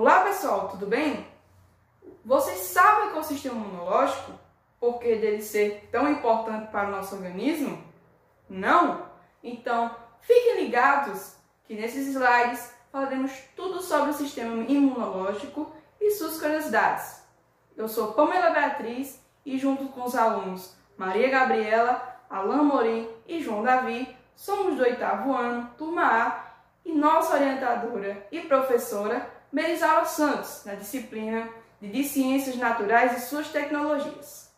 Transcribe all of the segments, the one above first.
Olá pessoal, tudo bem? Vocês sabem qual é o sistema imunológico? Por que dele ser tão importante para o nosso organismo? Não? Então, fiquem ligados que nesses slides falaremos tudo sobre o sistema imunológico e suas curiosidades. Eu sou Pamela Beatriz e junto com os alunos Maria Gabriela, Alan Morim e João Davi, somos do 8º ano, turma A, e nossa orientadora e professora Merisaura Santos, na disciplina de Ciências Naturais e suas tecnologias.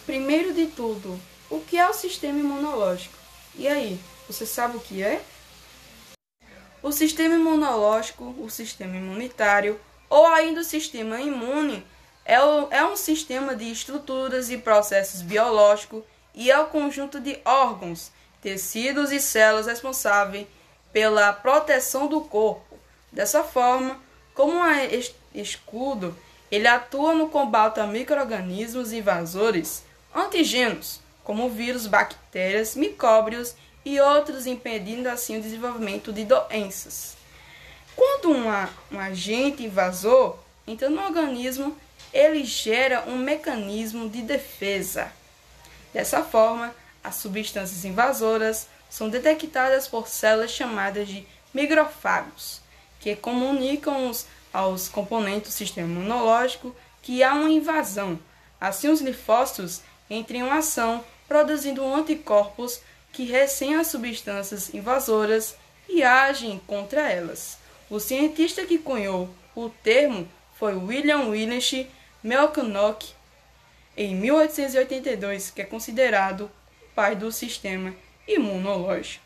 Primeiro de tudo, o que é o sistema imunológico? E aí, você sabe o que é? O sistema imunológico, o sistema imunitário ou ainda o sistema imune é um sistema de estruturas e processos biológicos e é o conjunto de órgãos, tecidos e células responsáveis pela proteção do corpo. Dessa forma, como um escudo, ele atua no combate a micro-organismos invasores, antígenos, como vírus, bactérias, micróbios e outros, impedindo assim o desenvolvimento de doenças. Quando um agente invasor entra no organismo, ele gera um mecanismo de defesa. Dessa forma, as substâncias invasoras são detectadas por células chamadas de micrófagos, que comunicam aos componentes do sistema imunológico que há uma invasão. Assim, os linfócitos entram em ação, produzindo anticorpos que recém as substâncias invasoras e agem contra elas. O cientista que cunhou o termo foi William Willis McCulloch, em 1882, que é considerado o pai do sistema imunológico.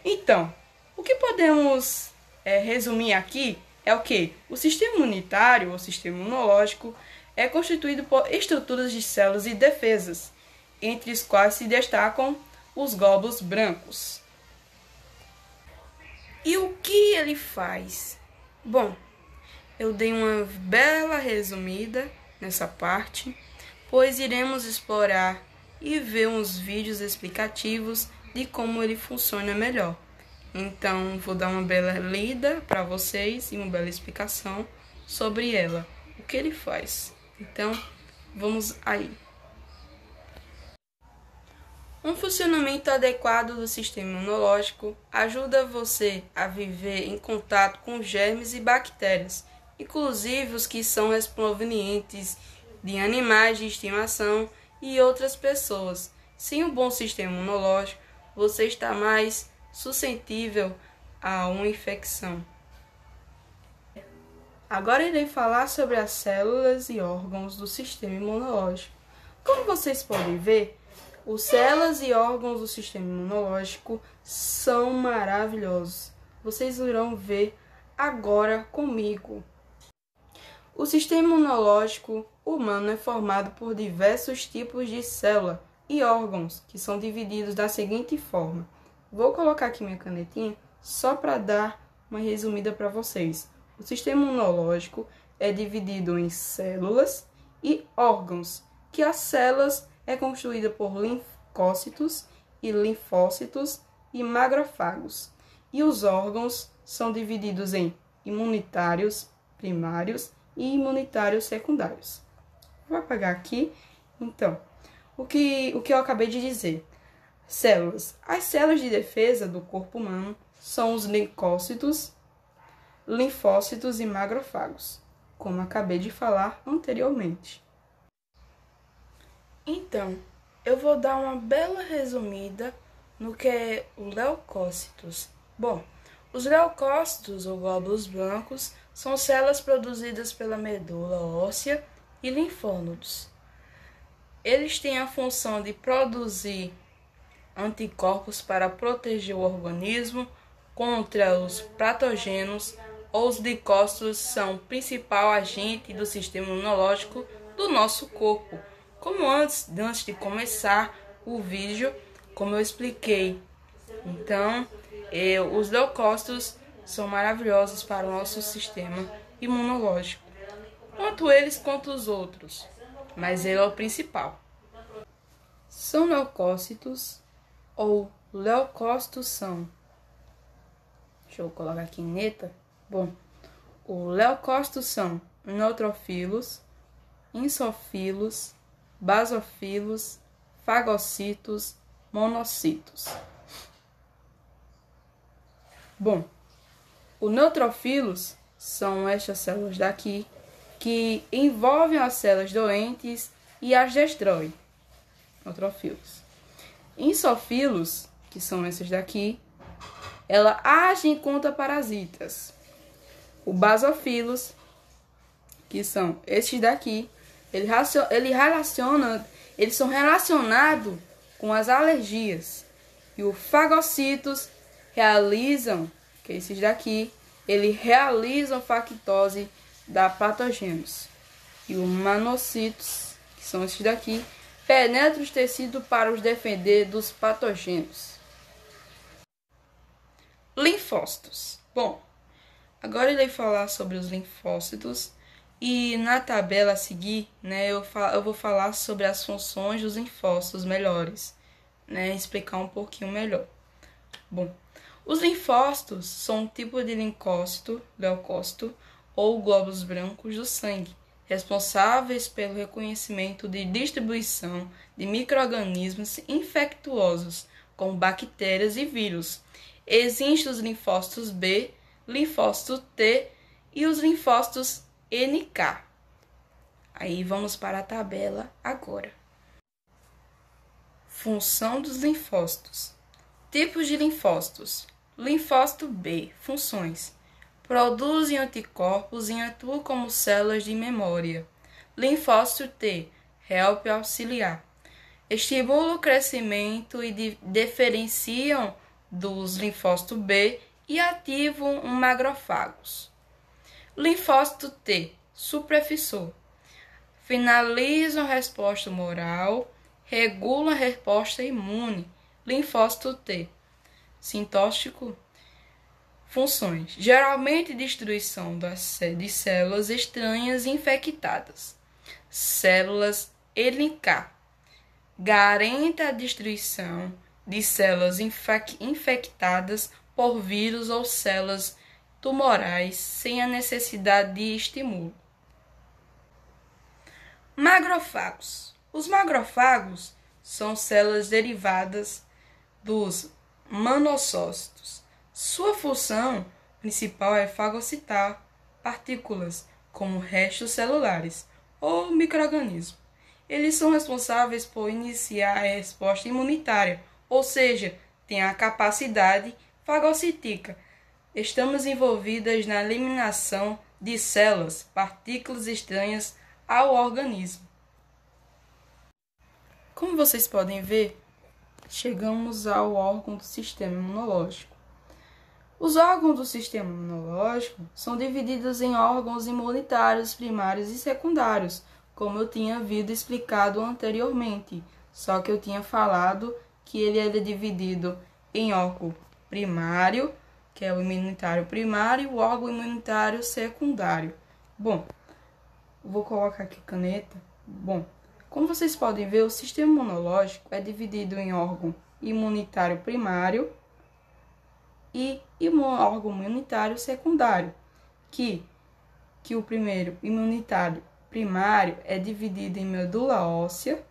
Então, o que podemos resumir aqui é o que? O sistema imunitário, ou sistema imunológico, é constituído por estruturas de células e defesas, entre as quais se destacam os glóbulos brancos. E o que ele faz? Bom, eu dei uma bela resumida nessa parte, pois iremos explorar e ver uns vídeos explicativos de como ele funciona melhor. Então, vou dar uma bela lida para vocês e uma bela explicação sobre ela, o que ele faz. Então, vamos aí. Um funcionamento adequado do sistema imunológico ajuda você a viver em contato com germes e bactérias, inclusive os que são provenientes de animais de estimação e outras pessoas. Sem um bom sistema imunológico, você está mais suscetível a uma infecção. Agora irei falar sobre as células e órgãos do sistema imunológico. Como vocês podem ver, as células e órgãos do sistema imunológico são maravilhosos. Vocês irão ver agora comigo. O sistema imunológico humano é formado por diversos tipos de célula e órgãos, que são divididos da seguinte forma. Vou colocar aqui minha canetinha só para dar uma resumida para vocês. O sistema imunológico é dividido em células e órgãos, que as células é constituída por linfócitos e linfócitos e macrófagos. E os órgãos são divididos em imunitários primários e imunitários secundários. Vou apagar aqui. Então, o que eu acabei de dizer. Células. As células de defesa do corpo humano são os leucócitos, linfócitos e macrófagos, como acabei de falar anteriormente. Então, eu vou dar uma bela resumida no que é os leucócitos. Bom, os leucócitos, ou glóbulos brancos, são células produzidas pela medula óssea e linfônodos. Eles têm a função de produzir anticorpos para proteger o organismo contra os patógenos. Os linfócitos são o principal agente do sistema imunológico do nosso corpo. Como antes de começar o vídeo, como eu expliquei. Então, os leucócitos são maravilhosos para o nosso sistema imunológico, tanto eles quanto os outros. mas ele é o principal. São leucócitos ou leucócitos são. Deixa eu colocar aqui em neta. Bom, os leucócitos são neutrófilos, insófilos, basófilos, fagocitos, monocitos. Bom, os neutrófilos são estas células daqui que envolvem as células doentes e as destroem. Neutrófilos. Insófilos, que são esses daqui, ela agem contra parasitas. O basófilos, que são esses daqui, eles são relacionados com as alergias. E os fagocitos realizam, que é esses daqui, eles realizam factose da patógenos. E os manocitos, que são esses daqui, penetram os tecidos para os defender dos patógenos. Linfócitos. Bom, agora eu irei falar sobre os linfócitos e na tabela a seguir, eu vou falar sobre as funções dos linfócitos melhores, explicar um pouquinho melhor. Bom, os linfócitos são um tipo de leucócito ou glóbulos brancos do sangue, responsáveis pelo reconhecimento de distribuição de micro-organismos infectuosos, como bactérias e vírus. Existem os linfócitos B, linfócito T e os linfócitos NK. Aí vamos para a tabela agora. Função dos linfócitos. Tipos de linfócitos. Linfócito B. Funções. Produzem anticorpos e atuam como células de memória. Linfócito T. Help auxiliar. Estimulam o crescimento e diferenciam dos linfócitos B e ativam os macrófagos. Linfócito T. Supressor. Finalizam a resposta humoral, regulam a resposta imune. Linfócito T. Sintótico. Funções. Geralmente destruição de células estranhas infectadas. Células NK. Garante a destruição de células infectadas por vírus ou células tumorais sem a necessidade de estímulo. Macrófagos. Os macrófagos são células derivadas dos monocócitos. Sua função principal é fagocitar partículas como restos celulares ou micro-organismos. Eles são responsáveis por iniciar a resposta imunitária, ou seja, têm a capacidade fagocítica. Estamos envolvidas na eliminação de células, partículas estranhas ao organismo. Como vocês podem ver, chegamos ao órgão do sistema imunológico. Os órgãos do sistema imunológico são divididos em órgãos imunitários primários e secundários, como eu tinha havido explicado anteriormente, só que eu tinha falado que ele era dividido em órgão primário, que é o imunitário primário, e o órgão imunitário secundário. Bom, vou colocar aqui a caneta. Bom, como vocês podem ver, o sistema imunológico é dividido em órgão imunitário primário e órgão imunitário secundário, que o primeiro imunitário primário é dividido em medula óssea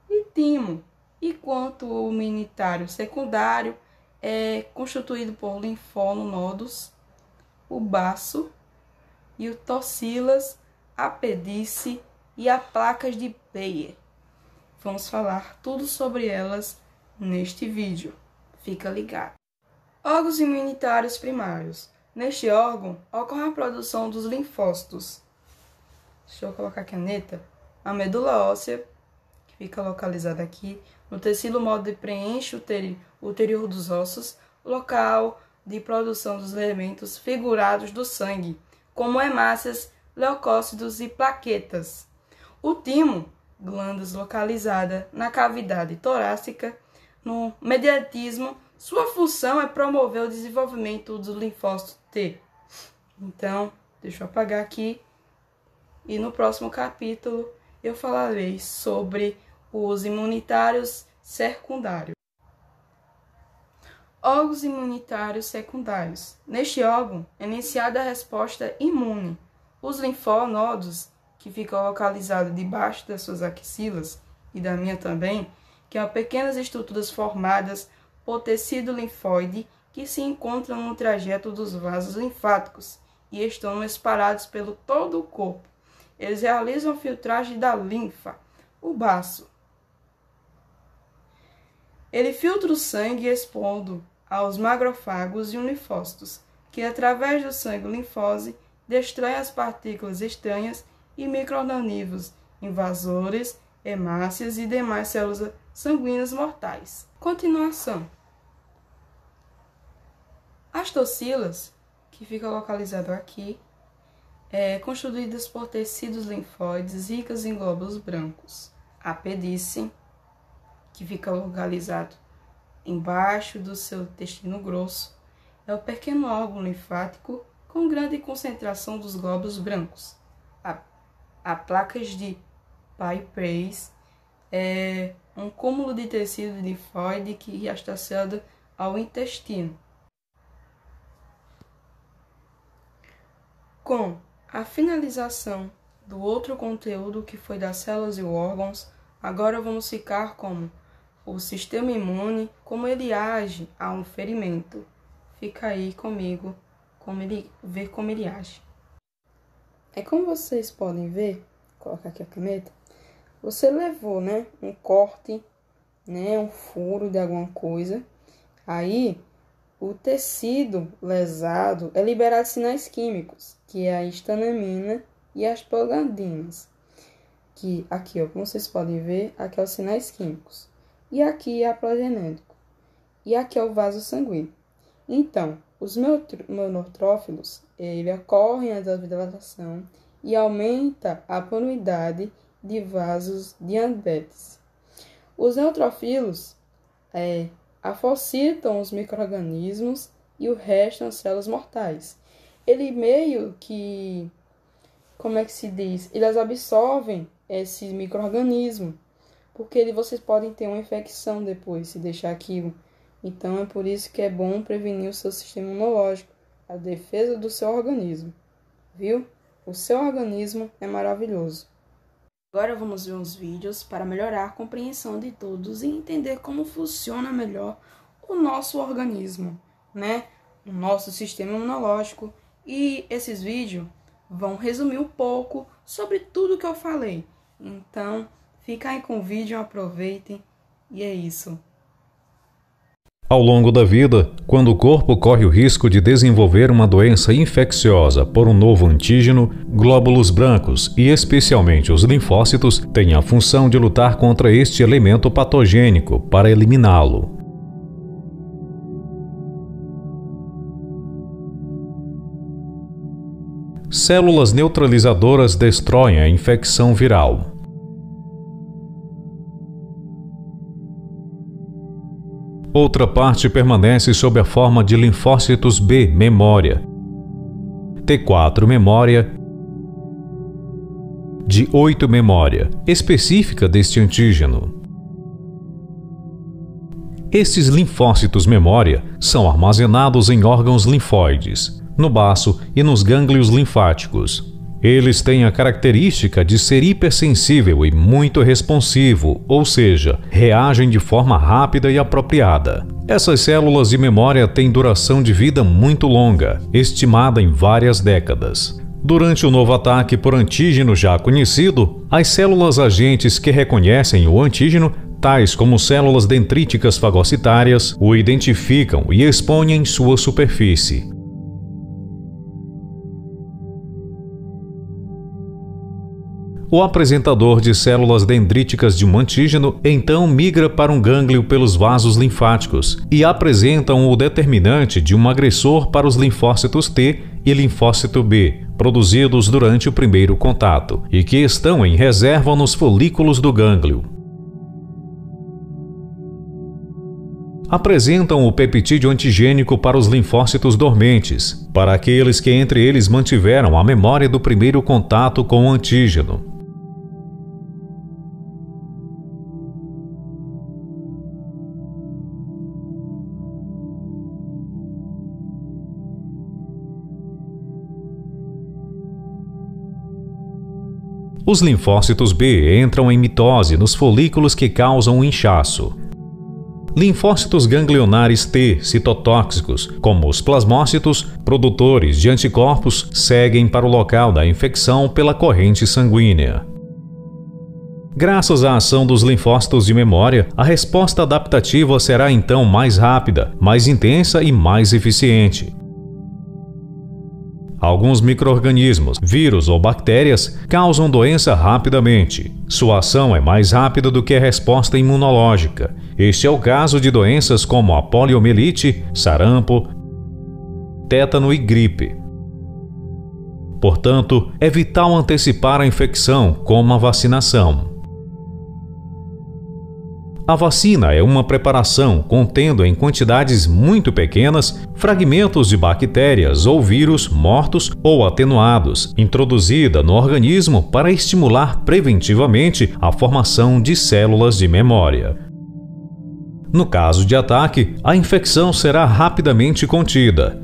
e timo, enquanto o imunitário secundário é constituído por linfonodos, o baço e o tocilas, a apêndice e as placas de Peyer. Vamos falar tudo sobre elas neste vídeo. Fica ligado. Órgãos imunitários primários. Neste órgão, ocorre a produção dos linfócitos. Deixa eu colocar a caneta. A medula óssea, que fica localizada aqui, no tecido modo preenche o interior dos ossos, local de produção dos elementos figurados do sangue, como hemácias, leucócitos e plaquetas. O timo, glândulas localizada na cavidade torácica, no mediastinho, sua função é promover o desenvolvimento do linfócito T. Então, deixa eu apagar aqui. E no próximo capítulo eu falarei sobre os imunitários secundários. Órgãos imunitários secundários. Neste órgão é iniciada a resposta imune. Os linfonodos, que ficam localizados debaixo das suas axilas, e da minha também, que são pequenas estruturas formadas por tecido linfóide que se encontram no trajeto dos vasos linfáticos e estão espalhados pelo todo o corpo. Eles realizam a filtragem da linfa. O baço. Ele filtra o sangue expondo aos macrófagos e os linfócitos, que através do sangue linfose destrói as partículas estranhas e micro-organismos invasores, hemácias e demais células sanguíneas mortais. Continuação. As tocilas, que ficam localizadas aqui, constituídas por tecidos linfóides ricos em glóbulos brancos. A pedície, que fica localizado embaixo do seu intestino grosso, é o pequeno órgão linfático com grande concentração dos glóbulos brancos. A placas de Peyroux é um cúmulo de tecido linfóide que está associado ao intestino. Com a finalização do outro conteúdo que foi das células e órgãos, agora vamos ficar com o sistema imune, como ele age a um ferimento. Fica aí comigo, ver como ele age. Como vocês podem ver, vou colocar aqui a caneta, você levou, um corte, um furo de alguma coisa, aí o tecido lesado é liberado sinais químicos, que é a histamina e as prostaglandinas. Que aqui, como vocês podem ver, aqui é os sinais químicos. E aqui é a progenético. E aqui é o vaso sanguíneo. Então, os neutrófilos, eles ocorrem a vasodilatação e aumenta a porosidade de vasos de diabetes. Os neutrófilos afocitam os micro-organismos e o resto das células mortais. Ele meio que, eles absorvem esses micro-organismos, porque vocês podem ter uma infecção depois, se deixar aquilo. Então, é por isso que é bom prevenir o seu sistema imunológico, a defesa do seu organismo. Viu? O seu organismo é maravilhoso. Agora vamos ver uns vídeos para melhorar a compreensão de todos e entender como funciona melhor o nosso organismo, o nosso sistema imunológico. E esses vídeos vão resumir um pouco sobre tudo que eu falei. Então, fica aí com o vídeo, aproveitem e é isso. Ao longo da vida, quando o corpo corre o risco de desenvolver uma doença infecciosa por um novo antígeno, glóbulos brancos e especialmente os linfócitos têm a função de lutar contra este elemento patogênico para eliminá-lo. Células neutralizadoras destroem a infecção viral. Outra parte permanece sob a forma de linfócitos B memória, T4 memória, de 8 memória, específica deste antígeno. Estes linfócitos memória são armazenados em órgãos linfóides, no baço e nos gânglios linfáticos. Eles têm a característica de ser hipersensível e muito responsivo, ou seja, reagem de forma rápida e apropriada. Essas células de memória têm duração de vida muito longa, estimada em várias décadas. Durante o novo ataque por antígeno já conhecido, as células agentes que reconhecem o antígeno, tais como células dendríticas fagocitárias, o identificam e expõem em sua superfície. O apresentador de células dendríticas de um antígeno então migra para um gânglio pelos vasos linfáticos e apresentam o determinante de um agressor para os linfócitos T e linfócito B, produzidos durante o primeiro contato, e que estão em reserva nos folículos do gânglio. Apresentam o peptídeo antigênico para os linfócitos dormentes, para aqueles que entre eles mantiveram a memória do primeiro contato com o antígeno. Os linfócitos B entram em mitose nos folículos que causam o inchaço. Linfócitos ganglionares T citotóxicos, como os plasmócitos, produtores de anticorpos, seguem para o local da infecção pela corrente sanguínea. Graças à ação dos linfócitos de memória, a resposta adaptativa será então mais rápida, mais intensa e mais eficiente. Alguns micro-organismos, vírus ou bactérias, causam doença rapidamente. Sua ação é mais rápida do que a resposta imunológica. Este é o caso de doenças como a poliomielite, sarampo, tétano e gripe. Portanto, é vital antecipar a infecção com a vacinação. A vacina é uma preparação contendo em quantidades muito pequenas fragmentos de bactérias ou vírus mortos ou atenuados, introduzida no organismo para estimular preventivamente a formação de células de memória. No caso de ataque, a infecção será rapidamente contida.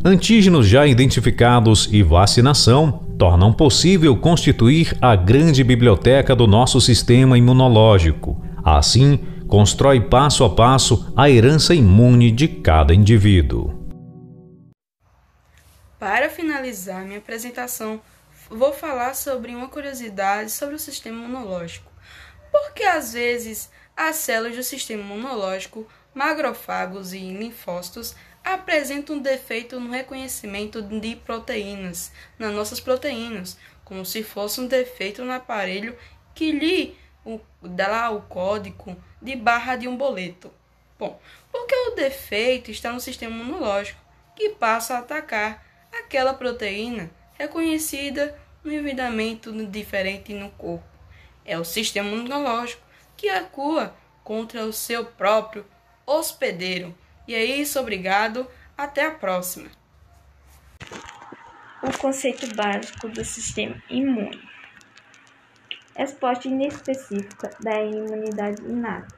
Antígenos já identificados e vacinação tornam possível constituir a grande biblioteca do nosso sistema imunológico. Assim, constrói passo a passo a herança imune de cada indivíduo. Para finalizar minha apresentação, vou falar sobre uma curiosidade sobre o sistema imunológico. Porque às vezes as células do sistema imunológico, macrófagos e linfócitos, apresentam um defeito no reconhecimento de proteínas, nas nossas proteínas, como se fosse um defeito no aparelho que lhe dá o código de barra de um boleto. Bom, porque o defeito está no sistema imunológico, que passa a atacar aquela proteína reconhecida no enviamento diferente no corpo. É o sistema imunológico que atua contra o seu próprio hospedeiro. E é isso, obrigado, até a próxima. O conceito básico do sistema imune. Resposta inespecífica da imunidade inata.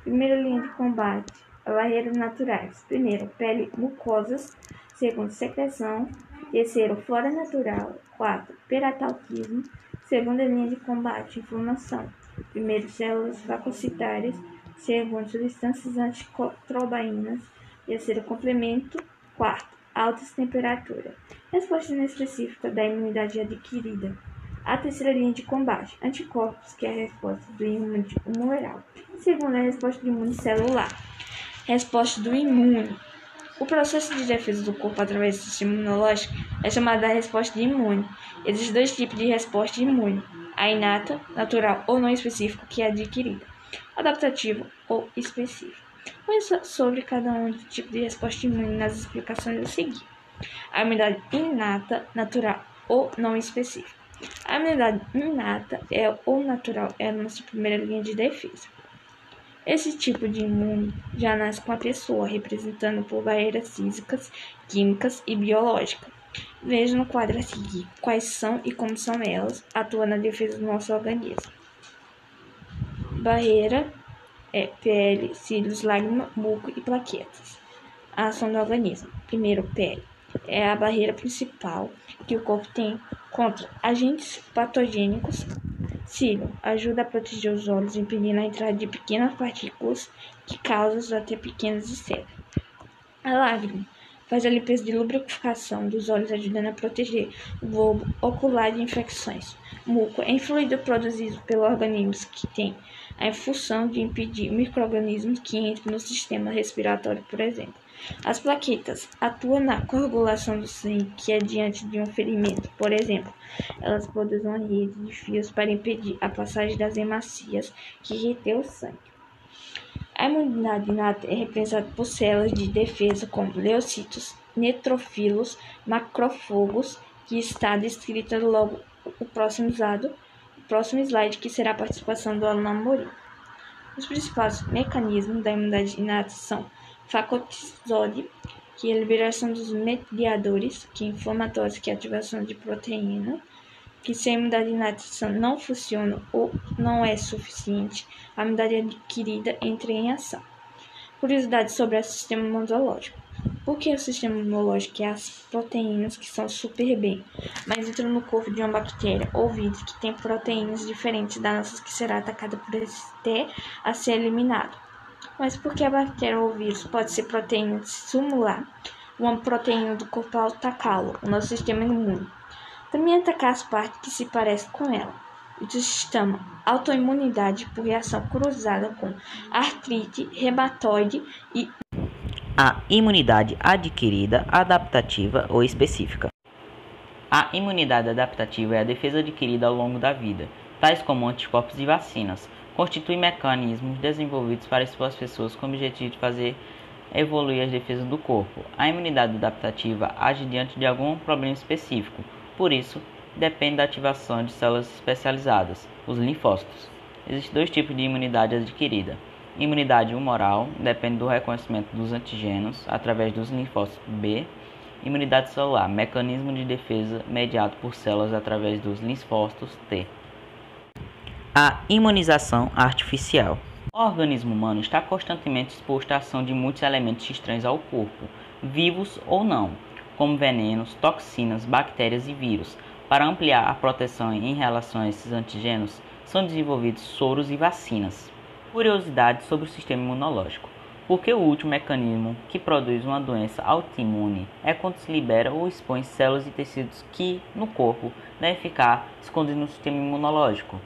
Primeira linha de combate, barreiras naturais. Primeiro, pele, mucosas. Segundo, secreção. Terceiro, flora natural. 4, peratautismo. Segunda linha de combate, inflamação. Primeiro, células fagocitárias. Segundo, substâncias anticotrombainas. Terceiro, complemento. Quarto, altas temperaturas. Resposta inespecífica da imunidade adquirida. A terceira linha de combate, anticorpos, que é a resposta do imune humoral. Segunda, a resposta do imune celular. Resposta do imune. O processo de defesa do corpo através do sistema imunológico é chamado de resposta imune. Existem dois tipos de resposta imune: a inata, natural ou não específica, que é adquirida; adaptativa ou específica. Conheça sobre cada um dos tipos de resposta imune nas explicações a seguir. A imunidade inata, natural ou não específica. A imunidade inata ou natural é a nossa primeira linha de defesa. Esse tipo de imune já nasce com a pessoa, representando por barreiras físicas, químicas e biológicas. Veja no quadro a seguir quais são e como são elas, atuando na defesa do nosso organismo. Barreira é pele, cílios, lágrima, muco e plaquetas. A ação do organismo. Primeiro, pele. É a barreira principal que o corpo tem contra agentes patogênicos. Cílio ajuda a proteger os olhos, impedindo a entrada de pequenas partículas que causam até pequenas insetos. A lágrima faz a limpeza de lubrificação dos olhos, ajudando a proteger o globo ocular de infecções. Muco é um fluido produzido pelo organismo que tem a função de impedir micro-organismos que entram no sistema respiratório, por exemplo. As plaquetas atuam na coagulação do sangue, que é diante de um ferimento. Por exemplo, elas produzem uma rede de fios para impedir a passagem das hemácias que retêm o sangue. A imunidade inata é representada por células de defesa como leucícitos, neutrófilos, macrófagos, que está descrita logo o próximo slide, que será a participação do aluno Amorim. Os principais mecanismos da imunidade inata são fagocitose, que é a liberação dos mediadores, que é inflamatórios, que é a ativação de proteína, que se a imunidade inata não funciona ou não é suficiente, a imunidade adquirida entra em ação. Curiosidades sobre o sistema imunológico. Porque o sistema imunológico é as proteínas que são super bem, mas entram no corpo de uma bactéria ou vírus que tem proteínas diferentes das nossas que será atacada por até a ser eliminado. Mas porque a bactéria ou vírus pode ser proteína similar, uma proteína do corpo ao atacá-lo, o nosso sistema imune também atacar as partes que se parecem com ela. Isso se chama autoimunidade por reação cruzada com artrite reumatoide e a imunidade adquirida, adaptativa ou específica. A imunidade adaptativa é a defesa adquirida ao longo da vida, tais como anticorpos e vacinas. Constitui mecanismos desenvolvidos para expor as pessoas com o objetivo de fazer evoluir as defesas do corpo. A imunidade adaptativa age diante de algum problema específico, por isso, depende da ativação de células especializadas, os linfócitos. Existem dois tipos de imunidade adquirida. Imunidade humoral depende do reconhecimento dos antígenos através dos linfócitos B. Imunidade celular, mecanismo de defesa mediado por células através dos linfócitos T. A imunização artificial. O organismo humano está constantemente exposto à ação de muitos elementos estranhos ao corpo, vivos ou não, como venenos, toxinas, bactérias e vírus. Para ampliar a proteção em relação a esses antígenos, são desenvolvidos soros e vacinas. Curiosidade sobre o sistema imunológico. Porque o último mecanismo que produz uma doença autoimune é quando se libera ou expõe células e tecidos que, no corpo, devem ficar escondidos no sistema imunológico.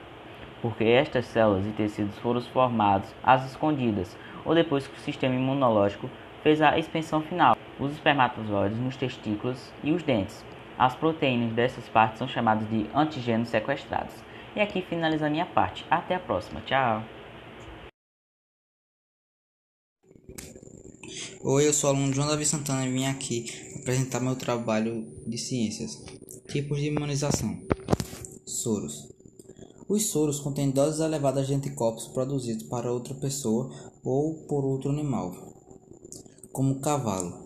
Porque estas células e tecidos foram formados às escondidas, ou depois que o sistema imunológico fez a expensão final, os espermatozoides nos testículos e os dentes. As proteínas dessas partes são chamadas de antígenos sequestrados. E aqui finaliza a minha parte. Até a próxima. Tchau! Oi, eu sou o aluno João Davi Santana e vim aqui apresentar meu trabalho de ciências. Tipos de imunização. Soros. Os soros contêm doses elevadas de anticorpos produzidos para outra pessoa ou por outro animal, como o cavalo.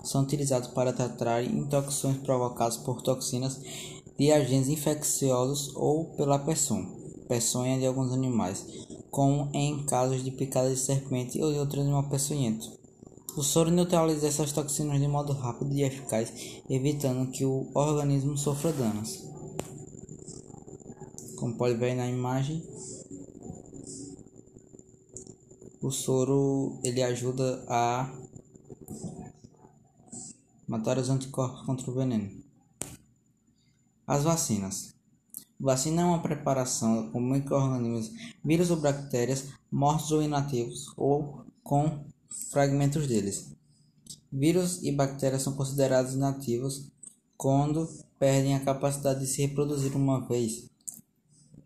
São utilizados para tratar intoxicações provocadas por toxinas de agentes infecciosos ou pela peçonha de alguns animais, como em casos de picada de serpente ou de outro animal peçonhento. O soro neutraliza essas toxinas de modo rápido e eficaz, evitando que o organismo sofra danos. Como pode ver na imagem, o soro ele ajuda a matar os anticorpos contra o veneno. As vacinas. Vacina é uma preparação com micro-organismos, vírus ou bactérias mortos ou inativos ou com fragmentos deles. Vírus e bactérias são considerados inativos quando perdem a capacidade de se reproduzir uma vez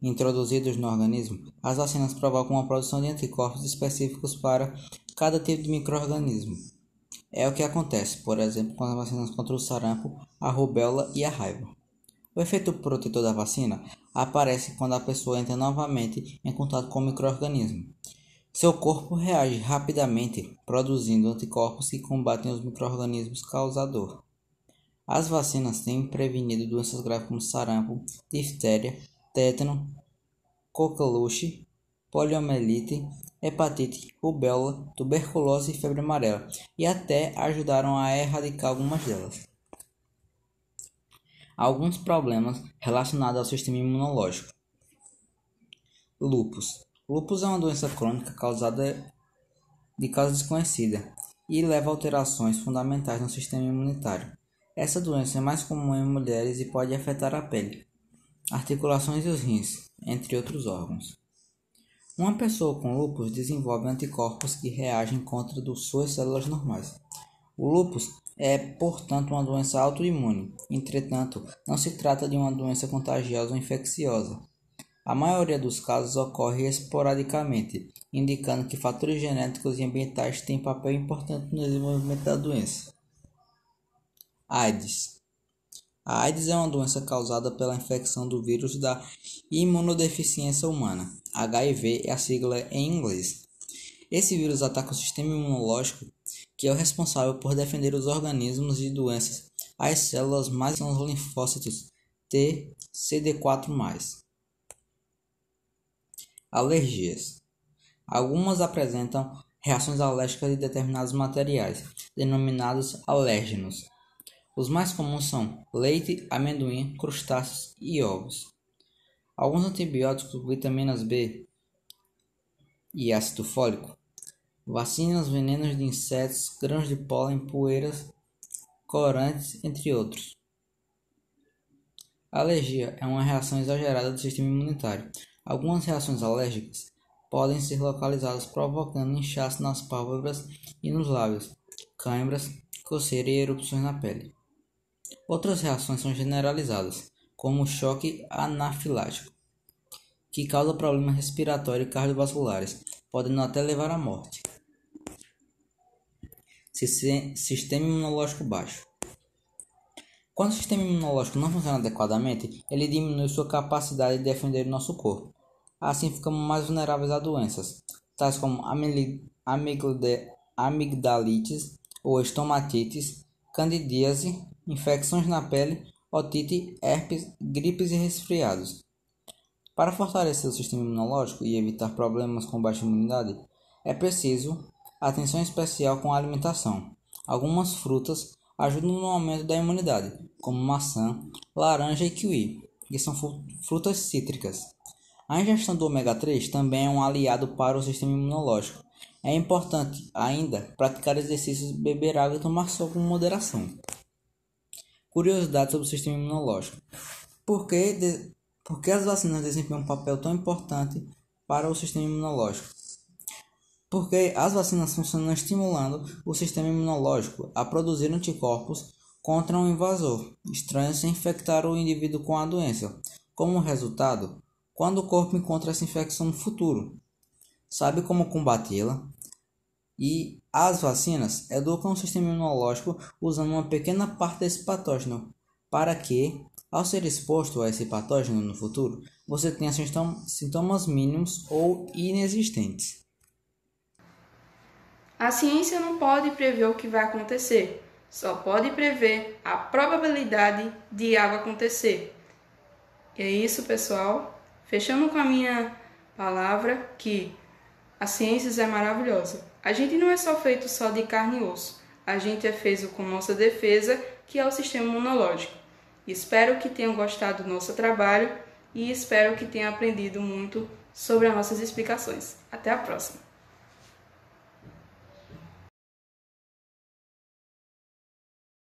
introduzidos no organismo. As vacinas provocam a produção de anticorpos específicos para cada tipo de micro-organismo. É o que acontece, por exemplo, com as vacinas contra o sarampo, a rubéola e a raiva. O efeito protetor da vacina aparece quando a pessoa entra novamente em contato com o micro-organismo. Seu corpo reage rapidamente, produzindo anticorpos que combatem os micro-organismos causadores. As vacinas têm prevenido doenças graves como sarampo, diftéria, tétano, coqueluche, poliomielite, hepatite, rubéola, tuberculose e febre amarela, e até ajudaram a erradicar algumas delas. Alguns problemas relacionados ao sistema imunológico. Lúpus. Lúpus é uma doença crônica causada de causa desconhecida e leva a alterações fundamentais no sistema imunitário. Essa doença é mais comum em mulheres e pode afetar a pele, articulações e os rins, entre outros órgãos. Uma pessoa com lúpus desenvolve anticorpos que reagem contra suas células normais. O lúpus é, portanto, uma doença autoimune. Entretanto, não se trata de uma doença contagiosa ou infecciosa. A maioria dos casos ocorre esporadicamente, indicando que fatores genéticos e ambientais têm papel importante no desenvolvimento da doença. AIDS. A AIDS é uma doença causada pela infecção do vírus da imunodeficiência humana. HIV é a sigla em inglês. Esse vírus ataca o sistema imunológico, que é o responsável por defender os organismos de doenças. As células mais são os linfócitos T, CD4+. Alergias. Algumas apresentam reações alérgicas de determinados materiais, denominados alérgenos. Os mais comuns são leite, amendoim, crustáceos e ovos. Alguns antibióticos, vitaminas B e ácido fólico, vacinas, venenos de insetos, grãos de pólen, poeiras, corantes, entre outros. A alergia é uma reação exagerada do sistema imunitário. Algumas reações alérgicas podem ser localizadas provocando inchaço nas pálpebras e nos lábios, câimbras, coceira e erupções na pele. Outras reações são generalizadas, como o choque anafilático, que causa problemas respiratórios e cardiovasculares, podendo até levar à morte. Sistema imunológico baixo. Quando o sistema imunológico não funciona adequadamente, ele diminui sua capacidade de defender o nosso corpo. Assim ficamos mais vulneráveis a doenças, tais como amigdalites ou estomatites, candidíase, infecções na pele, otite, herpes, gripes e resfriados. Para fortalecer o sistema imunológico e evitar problemas com baixa imunidade, é preciso atenção especial com a alimentação. Algumas frutas ajudam no aumento da imunidade, como maçã, laranja e kiwi, que são frutas cítricas. A ingestão do ômega 3 também é um aliado para o sistema imunológico. É importante ainda praticar exercícios, beber água e tomar sol com moderação. Curiosidade sobre o sistema imunológico. Por que as vacinas desempenham um papel tão importante para o sistema imunológico? Porque as vacinas funcionam estimulando o sistema imunológico a produzir anticorpos contra um invasor estranho sem infectar o indivíduo com a doença. Como resultado, quando o corpo encontra essa infecção no futuro, sabe como combatê-la? E as vacinas educam o sistema imunológico usando uma pequena parte desse patógeno, para que, ao ser exposto a esse patógeno no futuro, você tenha sintomas mínimos ou inexistentes. A ciência não pode prever o que vai acontecer, só pode prever a probabilidade de algo acontecer. E é isso, pessoal. Fechando com a minha palavra, que a ciência é maravilhosa. A gente não é só feito só de carne e osso. A gente é feito com nossa defesa, que é o sistema imunológico. Espero que tenham gostado do nosso trabalho e espero que tenham aprendido muito sobre as nossas explicações. Até a próxima!